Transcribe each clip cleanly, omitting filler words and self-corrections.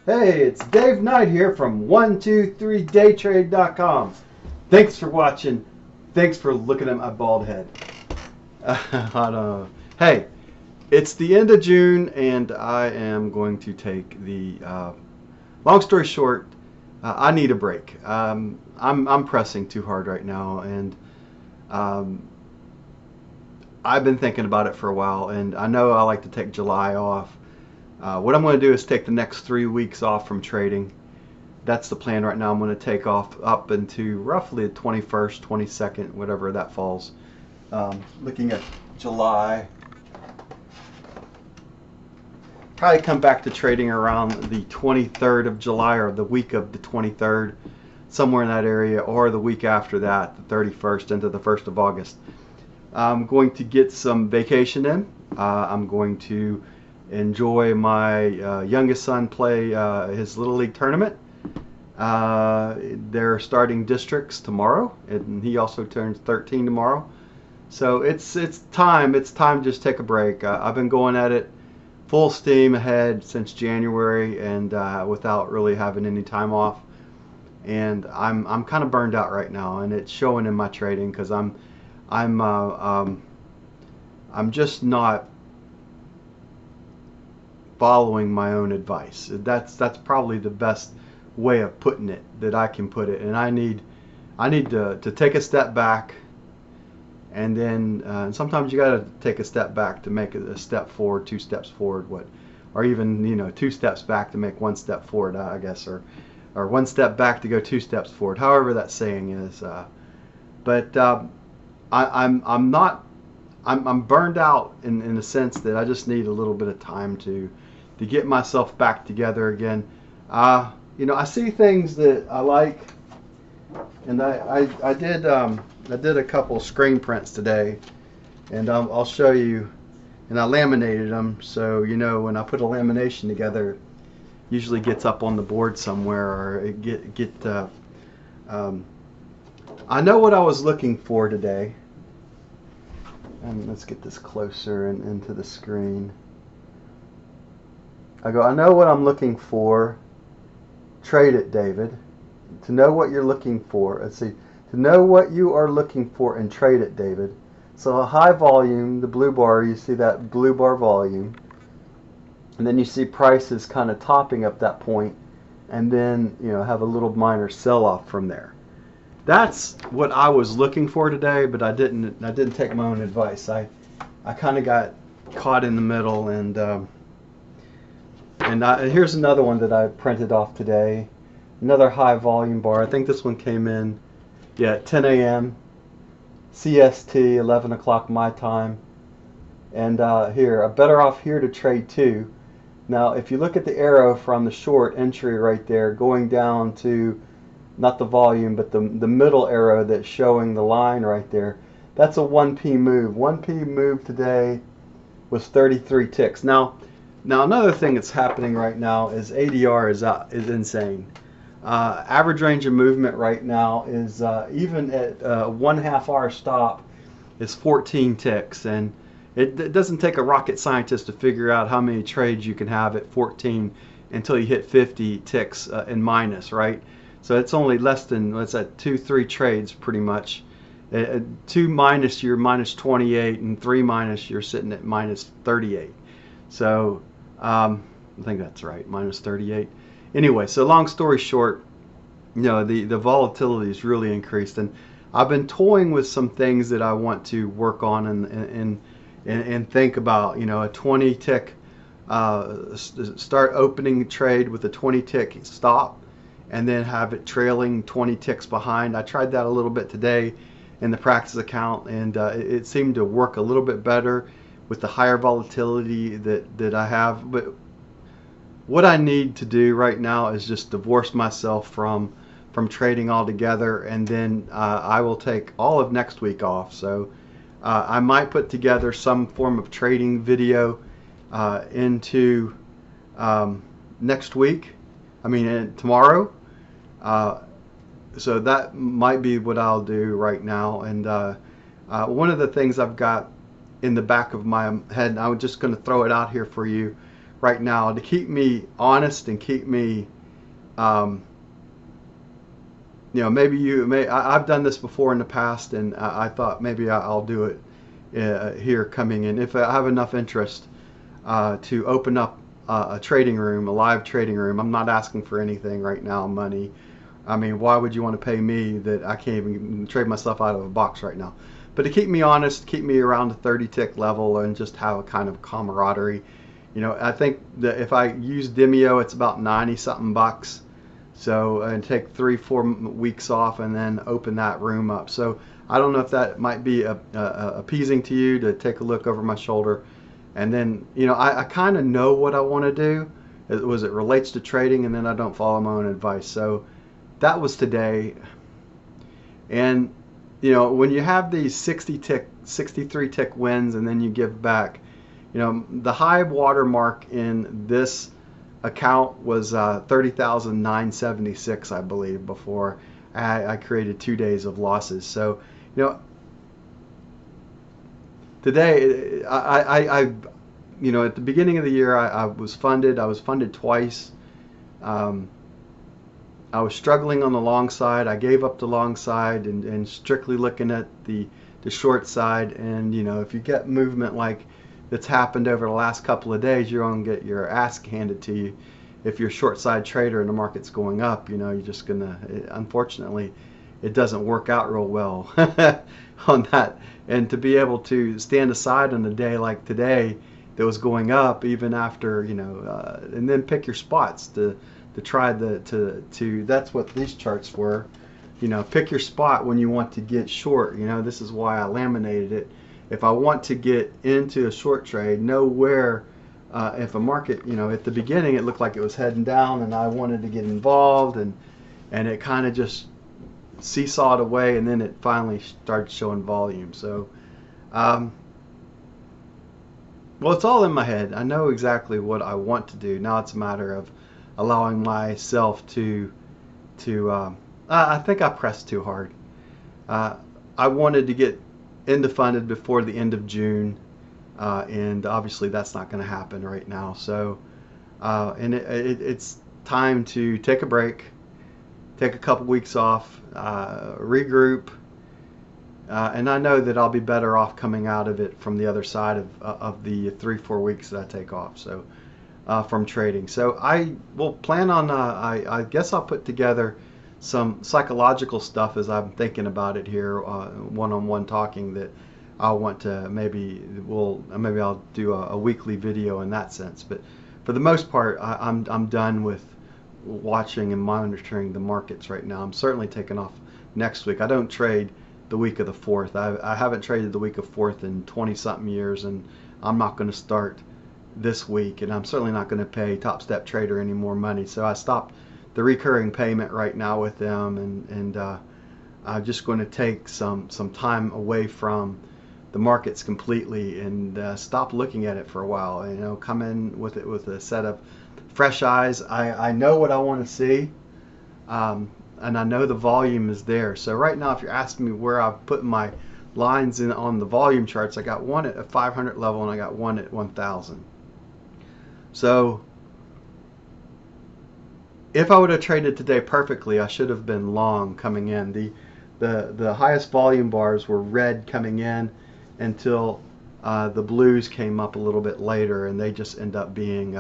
Hey, it's Dave Knight here from 123daytrade.com. Thanks for watching. Thanks for looking at my bald head. I don't know. Hey, it's the end of June, and I am going to take the. Long story short, I need a break. I'm pressing too hard right now, and um, I've been thinking about it for a while, and I know I like to take July off. What I'm going to do is take the next 3 weeks off from trading. That's the plan right now. I'm going to take off up into roughly the 21st, 22nd, whatever that falls. Looking at July. Probably come back to trading around the 23rd of July or the week of the 23rd, somewhere in that area, or the week after that, the 31st into the 1st of August. I'm going to get some vacation in. I'm going to enjoy my youngest son play his Little League tournament. They're starting districts tomorrow, and he also turns 13 tomorrow. So it's time. It's time to just take a break. I've been going at it full steam ahead since January, and without really having any time off. And I'm kind of burned out right now, and it's showing in my trading because I'm just not following my own advice. That's probably the best way of putting it that I can put it. And I need to take a step back, and then sometimes you got to take a step back to make a step forward, 2 steps forward, or even 2 steps back to make 1 step forward, I guess, or 1 step back to go 2 steps forward. However that saying is, but I'm not. I'm burned out in the sense that I just need a little bit of time to get myself back together again. I see things that I like, and I did a couple screen prints today, and I'll show you. And I laminated them, so when I put a lamination together, it usually gets up on the board somewhere, or it I know what I was looking for today. And let's get this closer and into the screen. I know what I'm looking for. Trade it, David. To know what you're looking for. Let's see. To know what you are looking for and trade it, David. So a high volume, the blue bar, you see that blue bar volume. And then you see prices kind of topping up that point, and then have a little minor sell-off from there. That's what I was looking for today, but I didn't take my own advice. I kind of got caught in the middle, and here's another one that I printed off today. Another high volume bar. I think this one came in, at 10 a.m. CST, 11 o'clock my time. And here, I'm better off here to trade too. Now, if you look at the arrow from the short entry right there, going down to not the volume, but the middle arrow that's showing the line right there, that's a 1p move. 1p move today was 33 ticks. Now another thing that's happening right now is ADR is insane. Average range of movement right now is even at 1/2 hour stop is 14 ticks, and it doesn't take a rocket scientist to figure out how many trades you can have at 14 until you hit 50 ticks in minus, right? So it's only less than, what's that, 2-3 trades pretty much. 2 minus, you're minus 28, and 3 minus, you're sitting at minus 38. So I think that's right, minus 38. Anyway, so long story short, the volatility is really increased, and I've been toying with some things that I want to work on and think about. A 20 tick, start opening trade with a 20 tick stop, and then have it trailing 20 ticks behind. I tried that a little bit today in the practice account, and it seemed to work a little bit better with the higher volatility that I have. But what I need to do right now is just divorce myself from trading altogether, and then I will take all of next week off. So I might put together some form of trading video into next week. Tomorrow. So that might be what I'll do right now. And one of the things I've got in the back of my head, and I'm just going to throw it out here for you right now to keep me honest and keep me, um, maybe I've done this before in the past, and I thought maybe I'll do it here coming in if I have enough interest to open up a trading room, a live trading room. I'm not asking for anything right now, money. I mean, why would you want to pay me that I can't even trade myself out of a box right now? But to keep me honest, keep me around the 30 tick level and just have a kind of camaraderie. I think that if I use Demio, it's about 90 something bucks. So, and take 3-4 weeks off and then open that room up. So I don't know if that might be appeasing to you to take a look over my shoulder. And then, I kind of know what I want to do as it relates to trading, and then I don't follow my own advice. So that was today. And, when you have these 63 tick wins and then you give back, the high water mark in this account was 30,976, I believe, before I created 2 days of losses. So, today I at the beginning of the year I was funded. I was funded twice. I was struggling on the long side. I gave up the long side and strictly looking at the short side. And if you get movement like that's happened over the last couple of days, you're going to get your ass handed to you. If you're a short side trader and the market's going up, you're just gonna, unfortunately, it doesn't work out real well on that. And to be able to stand aside on a day like today that was going up, even after, and then pick your spots to try to that's what these charts were. Pick your spot when you want to get short. This is why I laminated it. If I want to get into a short trade, know where, if a market, at the beginning it looked like it was heading down and I wanted to get involved, and it kind of just seesawed away, and then it finally started showing volume. So, well, it's all in my head. I know exactly what I want to do. Now it's a matter of allowing myself to I think I pressed too hard. I wanted to get into funded before the end of June, and obviously that's not going to happen right now. So, and it's time to take a break, take a couple weeks off, regroup, and I know that I'll be better off coming out of it from the other side of the 3-4 weeks that I take off. So, from trading. So I will plan on, I guess I'll put together some psychological stuff as I'm thinking about it here, one-on-one talking, that I'll want to maybe I'll do a weekly video in that sense. But for the most part, I'm done with watching and monitoring the markets right now. I'm certainly taking off next week. I don't trade the week of the 4th. I haven't traded the week of 4th in 20-something years, and I'm not going to start this week, and I'm certainly not going to pay Top Step Trader any more money. So I stopped the recurring payment right now with them, and I'm just going to take some time away from the markets completely and stop looking at it for a while. Come in with it with a set of fresh eyes. I know what I want to see, and I know the volume is there. So right now, if you're asking me where I've put my lines in on the volume charts, I got one at a 500 level and I got one at 1,000. So if I would have traded today perfectly, I should have been long coming in. The highest volume bars were red coming in until the blues came up a little bit later, and they just end up being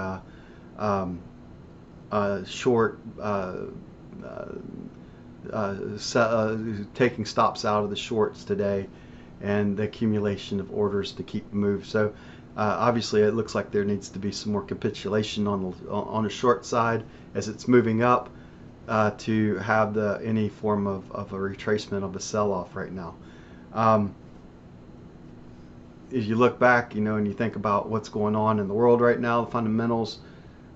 short, taking stops out of the shorts today, and the accumulation of orders to keep move. So obviously it looks like there needs to be some more capitulation on the short side as it's moving up to have any form of a retracement of a sell-off right now. If you look back, and you think about what's going on in the world right now, the fundamentals,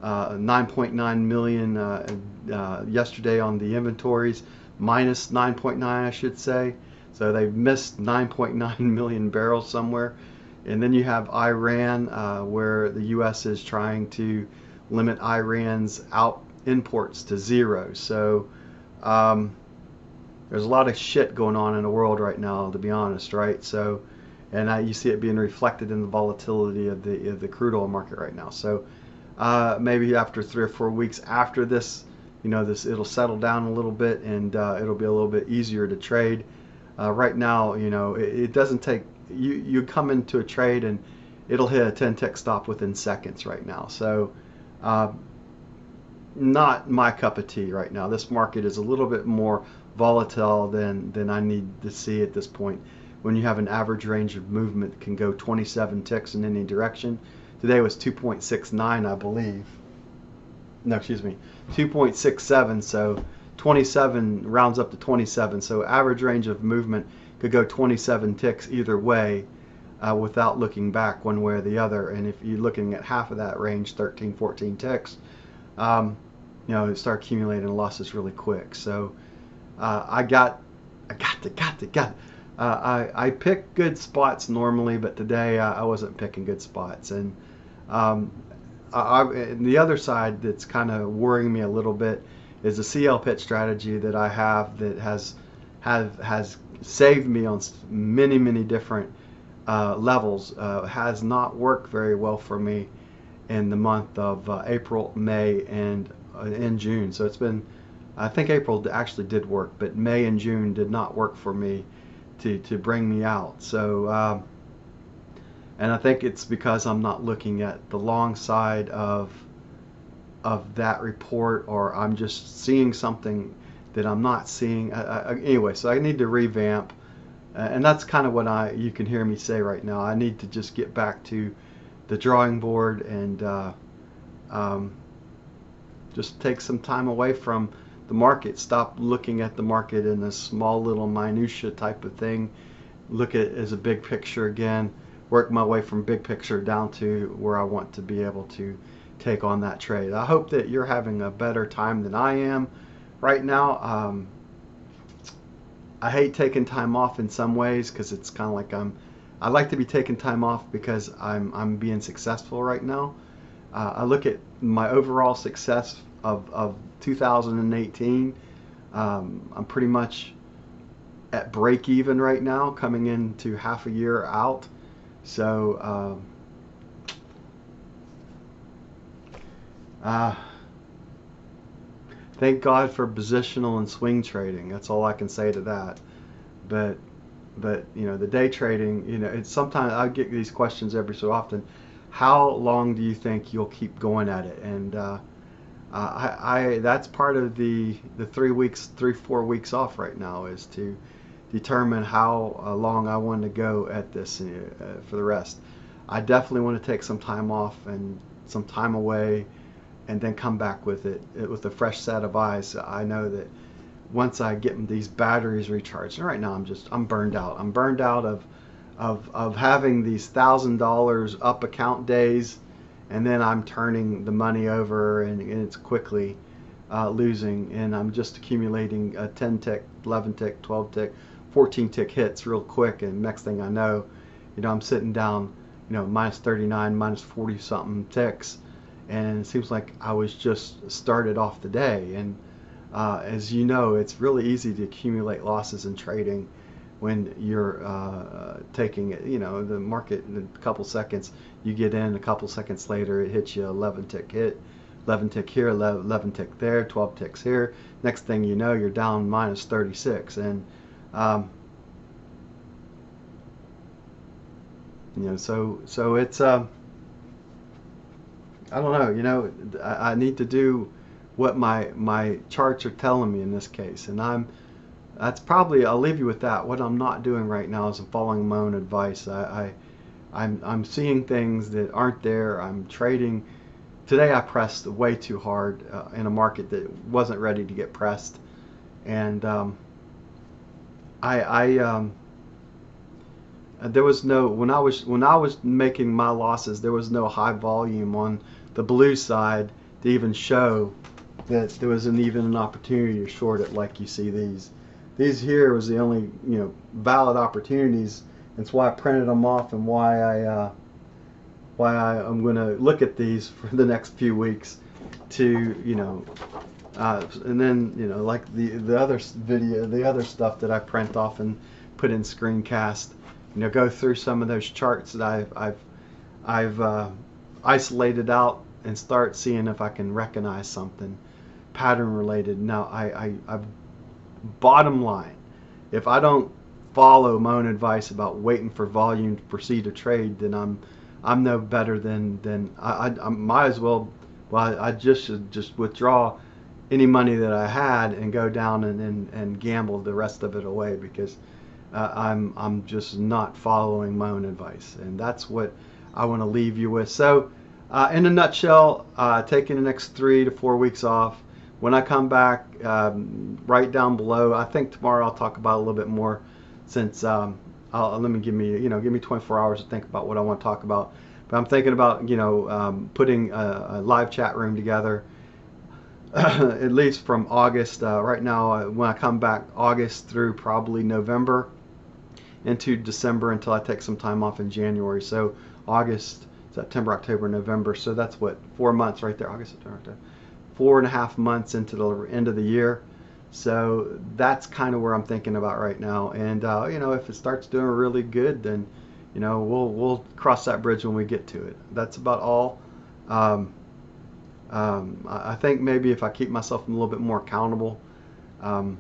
9.9 million yesterday on the inventories, minus 9.9 I should say. So they've missed 9.9 million barrels somewhere. And then you have Iran, where the U.S. is trying to limit Iran's imports to zero. So there's a lot of shit going on in the world right now, to be honest, right? So, and you see it being reflected in the volatility of the crude oil market right now. So maybe after 3 or 4 weeks after this, it'll settle down a little bit, and it'll be a little bit easier to trade. Right now, it doesn't take you come into a trade and it'll hit a 10 tick stop within seconds right now. So not my cup of tea right now. This market is a little bit more volatile than I need to see at this point. When you have an average range of movement that can go 27 ticks in any direction. Today was 2.69, I believe. No, excuse me, 2.67. So 27 rounds up to 27. So average range of movement could go 27 ticks either way without looking back one way or the other. And if you're looking at half of that range, 13, 14 ticks, you start accumulating losses really quick. So I pick good spots normally, but today I wasn't picking good spots. And and the other side that's kind of worrying me a little bit is the CL pit strategy that I have that has saved me on many different levels. Has not worked very well for me in the month of April, May, and in June. So it's been, I think April actually did work, but May and June did not work for me to bring me out. So and I think it's because I'm not looking at the long side of that report, or I'm just seeing something that I'm not seeing. Anyway, so I need to revamp, and that's kind of what you can hear me say right now. I need to just get back to the drawing board and just take some time away from the market. Stop looking at the market in a small little minutia type of thing. Look at it as a big picture again. Work my way from big picture down to where I want to be able to take on that trade. I hope that you're having a better time than I am right now. I hate taking time off in some ways because it's kind of like I like to be taking time off because I'm being successful right now. I look at my overall success of 2018. I'm pretty much at break even right now, coming into half a year out. So thank God for positional and swing trading. That's all I can say to that. But the day trading, it's sometimes I get these questions every so often. How long do you think you'll keep going at it? And that's part of the 3-4 weeks off right now, is to determine how long I want to go at this for the rest. I definitely want to take some time off and some time away, and then come back with it with a fresh set of eyes. I know that once I get these batteries recharged, and right now I'm burned out. I'm burned out of having these $1,000 up account days, and then I'm turning the money over and it's quickly losing, and I'm just accumulating 10 tick, 11 tick, 12 tick, 14 tick hits real quick, and next thing I know, I'm sitting down, minus 39, minus 40 something ticks, and it seems like I was just started off the day. And as you know, it's really easy to accumulate losses in trading when you're taking it, the market in a couple seconds, you get in, a couple seconds later it hits you 11 tick hit, 11 tick here, 11 tick there, 12 ticks here. Next thing you know, you're down minus 36. And so it's I don't know, I need to do what my charts are telling me in this case, and that's probably, I'll leave you with that. What I'm not doing right now is I'm following my own advice. I'm seeing things that aren't there. I'm trading. Today I pressed way too hard in a market that wasn't ready to get pressed, and there was no, when I was making my losses, there was no high volume on the blue side to even show that there wasn't even an opportunity to short it like you see these. These here was the only valid opportunities. That's why I printed them off, and why I'm going to look at these for the next few weeks to and then like the other video, the other stuff that I print off and put in screencast. Go through some of those charts that I've isolated out and start seeing if I can recognize something pattern related. Now, I bottom line, if I don't follow my own advice about waiting for volume to proceed a trade, then I'm no better than I might as well. Well, I just should just withdraw any money that I had and go down and gamble the rest of it away, because I'm just not following my own advice, and that's what I want to leave you with. So, in a nutshell, taking the next 3 to 4 weeks off. When I come back, right down below, I think tomorrow I'll talk about it a little bit more, since give me 24 hours to think about what I want to talk about. But I'm thinking about putting a live chat room together, at least from August. Right now, when I come back, August through probably November into December, until I take some time off in January. So August, September, October, November. So that's what, 4 months right there. August, September, October. 4.5 months into the end of the year. So that's kind of where I'm thinking about right now. And if it starts doing really good, then we'll cross that bridge when we get to it. That's about all. I think maybe if I keep myself a little bit more accountable, and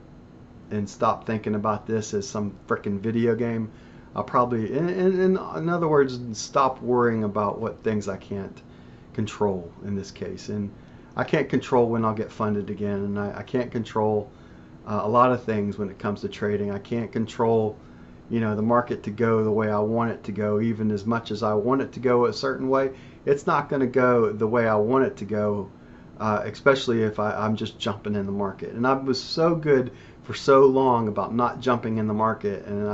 stop thinking about this as some frickin' video game, I'll probably, in other words, stop worrying about what things I can't control in this case. And I can't control when I'll get funded again, and I can't control a lot of things when it comes to trading. I can't control, the market to go the way I want it to go. Even as much as I want it to go a certain way, it's not going to go the way I want it to go, especially if I'm just jumping in the market. And I was so good for so long about not jumping in the market, and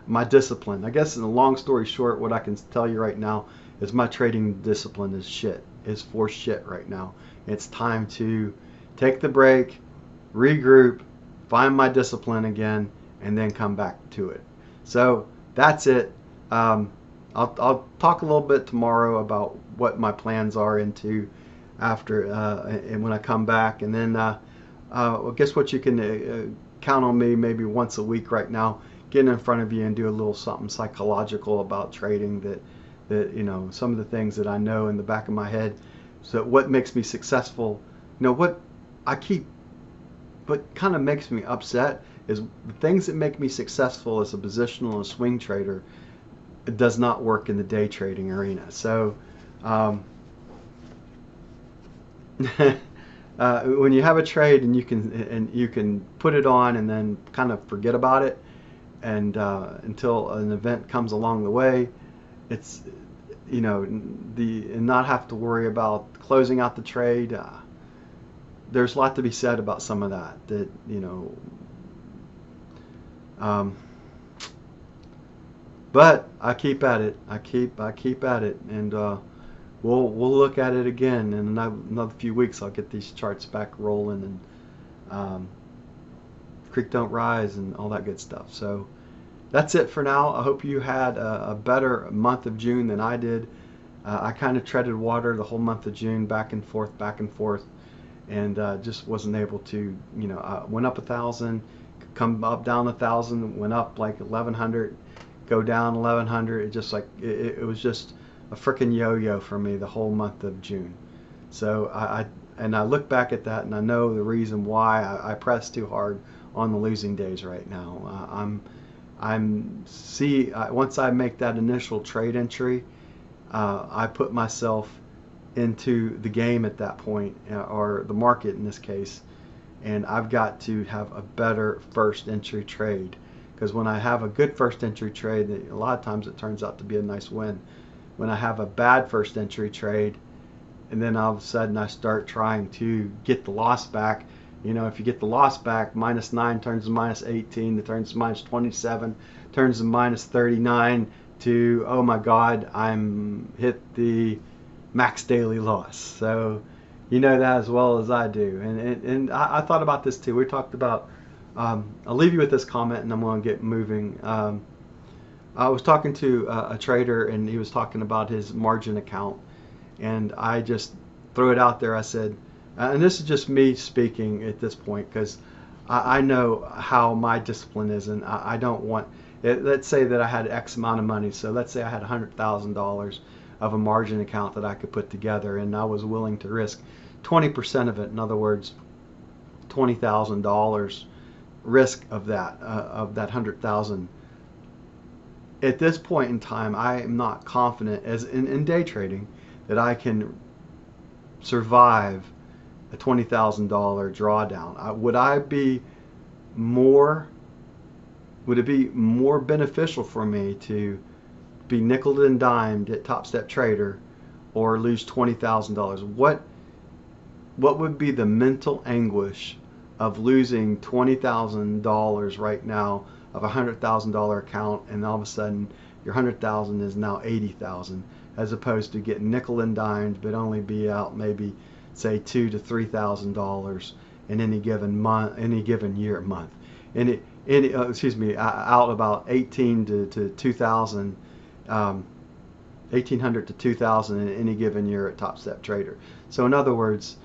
my discipline. I guess in a long story short, what I can tell you right now is my trading discipline is for shit right now. It's time to take the break, regroup, find my discipline again, and then come back to it. So that's it. I'll talk a little bit tomorrow about what my plans are into after and when I come back, and then I guess what you can count on me maybe once a week right now, getting in front of you and do a little something psychological about trading, that some of the things that I know in the back of my head. So what makes me successful, what kind of makes me upset is the things that make me successful as a positional and swing trader. It does not work in the day trading arena. So when you have a trade and you can put it on and then kind of forget about it, and until an event comes along the way, it's and not have to worry about closing out the trade. There's a lot to be said about some of that. But I keep at it. I keep at it, and we'll look at it again in another few weeks. I'll get these charts back rolling, and creek don't rise and all that good stuff. So that's it for now. I hope you had a better month of June than I did. I kind of treaded water the whole month of June, back and forth, and just wasn't able to. I went up 1,000, come up down 1,000, went up like 1,100. Go down 1,100. It was just a freaking yo-yo for me the whole month of June. So I look back at that, and I know the reason why I pressed too hard on the losing days right now. Once I make that initial trade entry, I put myself into the game at that point, or the market in this case, and I've got to have a better first entry trade. Because when I have a good first entry trade, a lot of times it turns out to be a nice win. When I have a bad first entry trade, and then all of a sudden I start trying to get the loss back. If you get the loss back, -9 turns to -18, it turns to -27, turns to -39, to, oh my God, I'm hit the max daily loss. So you know that as well as I do. And I thought about this too. We talked about, I'll leave you with this comment, and I'm going to get moving. I was talking to a trader, and he was talking about his margin account, and I just threw it out there. I said, and this is just me speaking at this point, because I know how my discipline is, and I don't want it. Let's say that I had X amount of money. So let's say I had $100,000 of a margin account that I could put together, and I was willing to risk 20% of it. In other words, $20,000 risk of that 100,000. At this point in time, I am not confident, as in day trading, that I can survive a $20,000 drawdown. Would it be more beneficial for me to be nickeled and dimed at Top Step Trader or lose $20,000? What would be the mental anguish of losing $20,000 right now of a $100,000 account, and all of a sudden your $100,000 is now $80,000, as opposed to getting nickel and dimed but only be out maybe say $2,000 to $3,000 in any given month, any given year month, and out about 18 to 2,000, 1,800 to 2,000 in any given year at Top Step Trader. So in other words,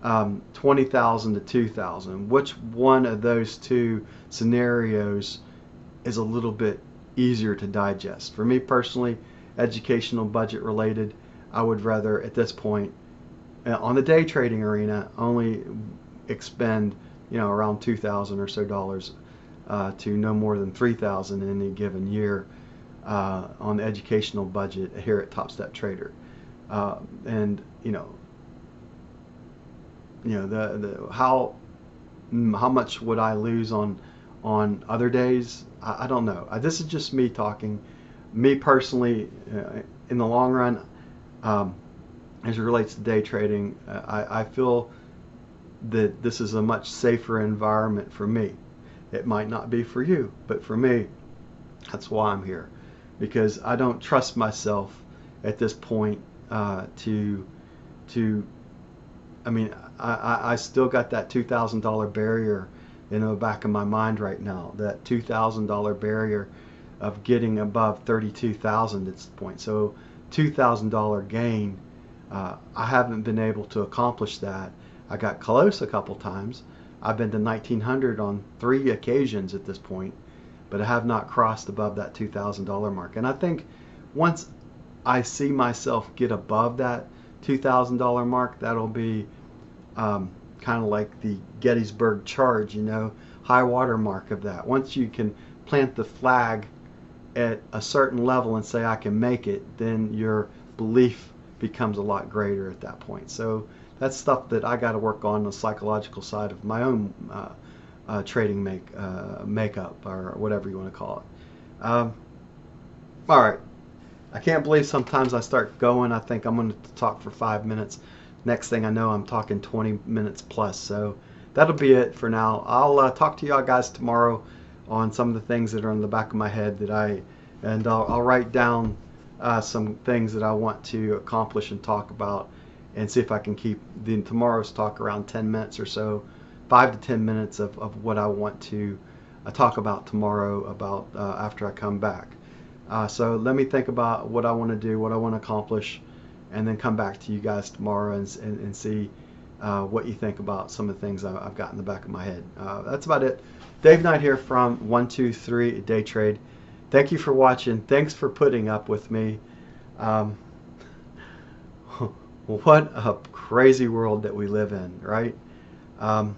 20,000 to 2,000. Which one of those two scenarios is a little bit easier to digest? For me personally, educational budget related, I would rather at this point on the day trading arena only expend around 2,000 or so dollars to no more than 3,000 in any given year on the educational budget here at Top Step Trader. And how much would I lose on other days? I don't know. This is just me talking. Me personally, in the long run, as it relates to day trading, I feel that this is a much safer environment for me. It might not be for you, but for me, that's why I'm here, because I don't trust myself at this point to I mean, I still got that $2,000 barrier in the back of my mind right now, that $2,000 barrier of getting above 32,000 at this point. So $2,000 gain, I haven't been able to accomplish that. I got close a couple times. I've been to 1,900 on 3 occasions at this point, but I have not crossed above that $2,000 mark. And I think once I see myself get above that $2,000 mark, that'll be kind of like the Gettysburg Charge, high water mark of that. Once you can plant the flag at a certain level and say I can make it, then your belief becomes a lot greater at that point. So that's stuff that I got to work on the psychological side of my own trading makeup, or whatever you want to call it. All right. I can't believe sometimes I start going. I think I'm going to talk for 5 minutes. Next thing I know, I'm talking 20 minutes plus. So that'll be it for now. I'll talk to y'all guys tomorrow on some of the things that are in the back of my head and I'll write down some things that I want to accomplish and talk about, and see if I can keep tomorrow's talk around 10 minutes or so, 5 to 10 minutes of what I want to talk about tomorrow about after I come back. So let me think about what I want to do, what I want to accomplish, and then come back to you guys tomorrow and see what you think about some of the things I've got in the back of my head. That's about it. Dave Knight here from 123 Day Trade. Thank you for watching. Thanks for putting up with me. What a crazy world that we live in, right? Some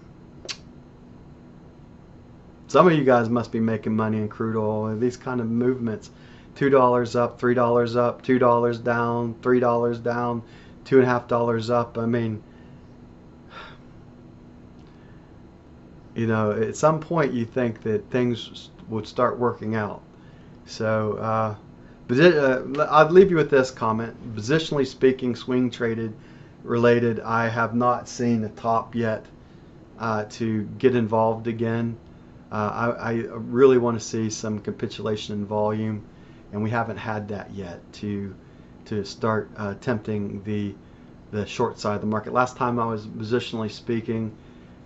of you guys must be making money in crude oil and these kind of movements. $2 up, $3 up, $2 down, $3 down, $2.50 up. I mean, at some point you think that things would start working out. So, I'll leave you with this comment. Positionally speaking, swing traded related, I have not seen a top yet to get involved again. I really want to see some capitulation in volume, and we haven't had that yet to start tempting the short side of the market. Last time I was positionally speaking,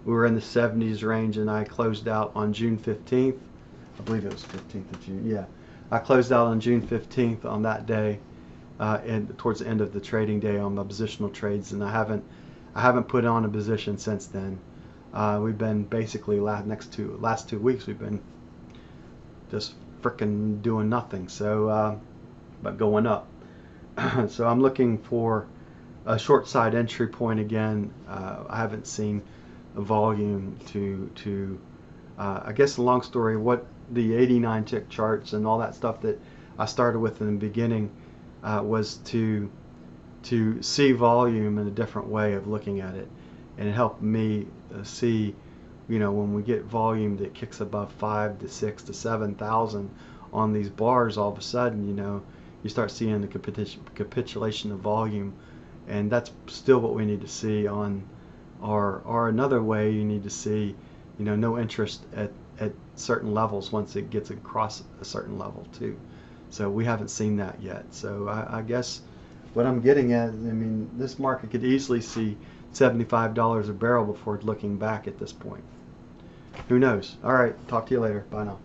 we were in the 70s range, and I closed out on June 15th. I believe it was 15th of June. Yeah, I closed out on June 15th on that day, and towards the end of the trading day on my positional trades, and I haven't put on a position since then. We've been basically last 2 weeks we've been just frickin' doing nothing. So, but going up. So I'm looking for a short side entry point again. I haven't seen a volume to I guess the long story, what the 89 tick charts and all that stuff that I started with in the beginning was to see volume in a different way of looking at it, and it helped me see, when we get volume that kicks above 5 to 6 to 7,000 on these bars, all of a sudden, you start seeing the capitulation of volume, and that's still what we need to see on, or another way you need to see, no interest at certain levels once it gets across a certain level too. So we haven't seen that yet. So I guess what I'm getting at, this market could easily see $75 a barrel before looking back at this point. Who knows? All right, talk to you later. Bye now.